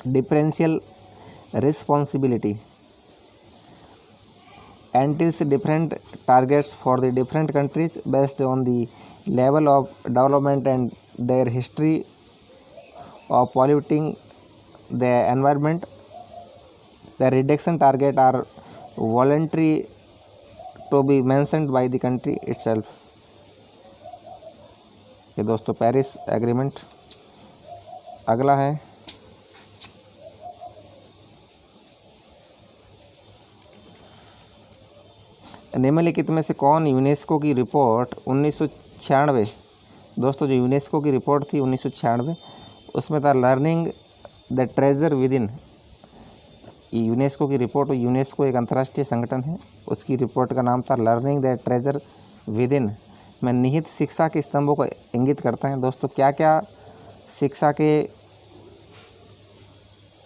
S1: differential responsibility entails different targets for the different countries based on the level of development and their history of polluting the environment. The reduction target are voluntary to be mentioned by the country itself। ये दोस्तों पेरिस एग्रीमेंट। अगला है निम्नलिखित में से कौन यूनेस्को की रिपोर्ट 1996, दोस्तों जो यूनेस्को की रिपोर्ट थी 1996 उसमें था learning the treasure with in. UNESCO की रिपोर्ट, यूनेस्को एक अंतर्राष्ट्रीय संगठन है, उसकी रिपोर्ट का नाम था learning the treasure with in में निहित शिक्षा के स्तंभों को इंगित करता है। दोस्तों क्या क्या शिक्षा के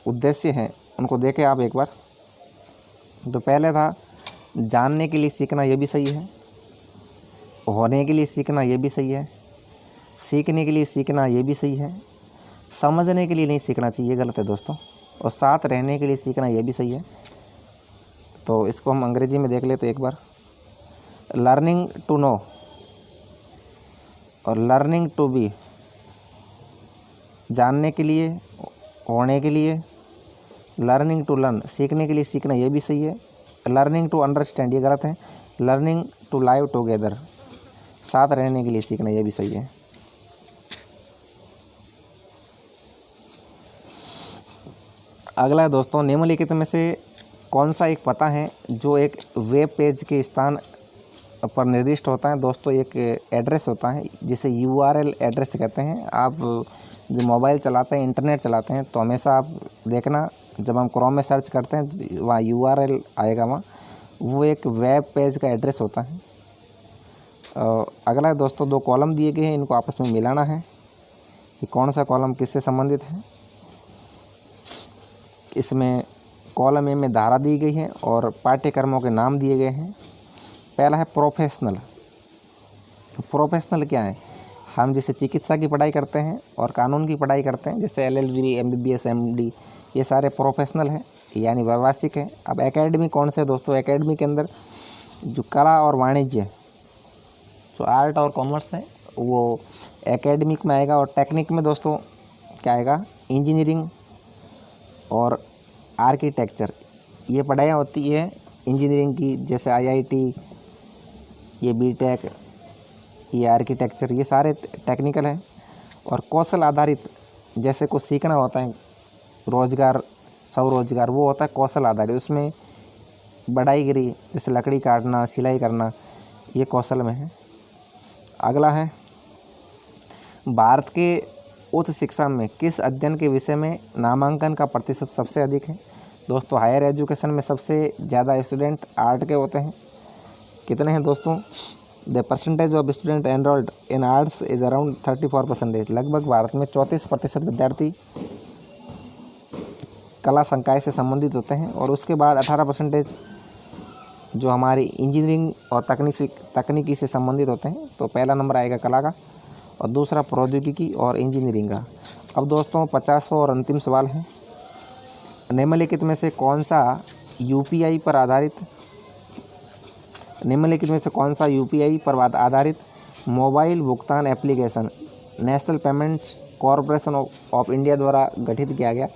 S1: उद्देश्य हैं उनको देखें आप एक बार। तो पहले था जानने के लिए सीखना, ये भी सही है। होने के लिए सीखना, ये भी सही है। सीखने के लिए सीखना, ये भी सही है। समझने के लिए नहीं सीखना चाहिए, ये गलत है दोस्तों। और साथ रहने के लिए सीखना, ये भी सही है। तो इसको हम अंग्रेजी में देख लेते एक बार। लर्निंग टू नो और लर्निंग टू बी, जानने के लिए, होने के लिए। लर्निंग टू लर्न, सीखने के लिए सीखना, ये भी सही है। लर्निंग टू अंडरस्टैंड, ये गलत है। लर्निंग टू लाइव टुगेदर, साथ रहने के लिए सीखना, ये भी सही है। अगला है दोस्तों, निम्नलिखित में से कौन सा एक पता है जो एक वेब पेज के स्थान पर निर्दिष्ट होता है। दोस्तों एक एड्रेस होता है जिसे URL एड्रेस कहते हैं। आप जो मोबाइल चलाते हैं, इंटरनेट चलाते हैं, तो हमेशा आप देखना जब हम क्रोम में सर्च करते हैं वहाँ URL आएगा, वहाँ वो एक वेब पेज का एड्रेस होता है। अगला है दोस्तों, 2 कॉलम दिए गए हैं, इनको आपस में मिलाना है कि कौन सा कॉलम किससे संबंधित है। इसमें कॉलम ए में धारा दी गई है और पाठ्यक्रमों के नाम दिए गए हैं। पहला है प्रोफेशनल। प्रोफेशनल क्या है? हम जैसे चिकित्सा की पढ़ाई करते हैं और कानून की पढ़ाई करते हैं, जैसे LLB, MBBS, MD, ये सारे प्रोफेशनल हैं, यानी व्यावसायिक है। अब एकेडमी कौन से दोस्तों? एकेडमी के अंदर जो कला और वाणिज्य, जो आर्ट और कॉमर्स है, वो एकेडमिक में आएगा। और टेक्निक में दोस्तों क्या आएगा? इंजीनियरिंग और आर्किटेक्चर, ये पढ़ाइयाँ होती है इंजीनियरिंग की, जैसे IIT, ये BTech, ये आर्किटेक्चर, ये सारे टेक्निकल हैं। और कौशल आधारित, जैसे कुछ सीखना होता है, रोजगार, स्वरोजगार, वो होता है कौशल आधारित। उसमें बढ़ाईगिरी, जैसे लकड़ी काटना, सिलाई करना, ये कौशल में है। अगला है, भारत के उच्च शिक्षा में किस अध्ययन के विषय में नामांकन का प्रतिशत सबसे अधिक है? दोस्तों हायर एजुकेशन में सबसे ज़्यादा स्टूडेंट आर्ट के होते हैं। कितने हैं दोस्तों? The percentage of student enrolled in arts is around 34%। लगभग भारत में 34% विद्यार्थी कला संकाय से संबंधित होते हैं। और उसके बाद 18% जो हमारी इंजीनियरिंग और तकनीकी से संबंधित होते हैं। तो पहला नंबर आएगा कला का और दूसरा प्रौद्योगिकी और इंजीनियरिंग का। अब दोस्तों 50वां और अंतिम सवाल है, निम्नलिखित में से कौन सा UPI पर आधारित मोबाइल भुगतान application national payments corporation of India द्वारा गठित किया गया?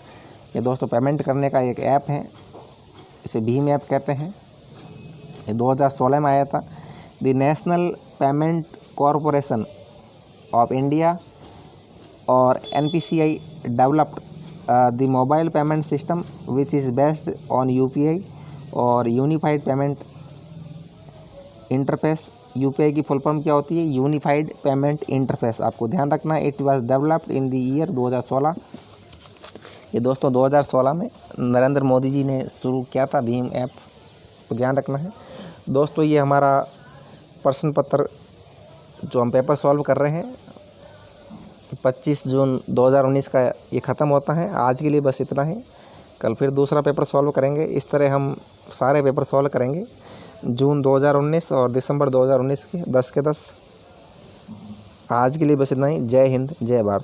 S1: ये दोस्तों पेमेंट करने का एक ऐप है, इसे भीम ऐप कहते हैं। ये 2016 में आया था। The national payment corporation of India और NPCI developed the mobile payment system which is based on UPI और यूनिफाइड पेमेंट इंटरफेस। UPI की फुल फॉर्म क्या होती है? Unified payment interface. आपको ध्यान रखना, it was developed in the year 2016। ये दोस्तों 2016 में नरेंद्र मोदी जी ने शुरू किया था भीम ऐप, को ध्यान रखना है। दोस्तों ये हमारा प्रश्न पत्र जो हम पेपर सॉल्व कर रहे हैं 25 जून 2019 का ये ख़त्म होता है। आज के लिए बस इतना ही, कल फिर दूसरा पेपर सॉल्व करेंगे। इस तरह हम सारे पेपर सॉल्व करेंगे जून 2019 और दिसंबर 2019 के 10 के 10। आज के लिए बस इतना ही। जय हिंद, जय भारत।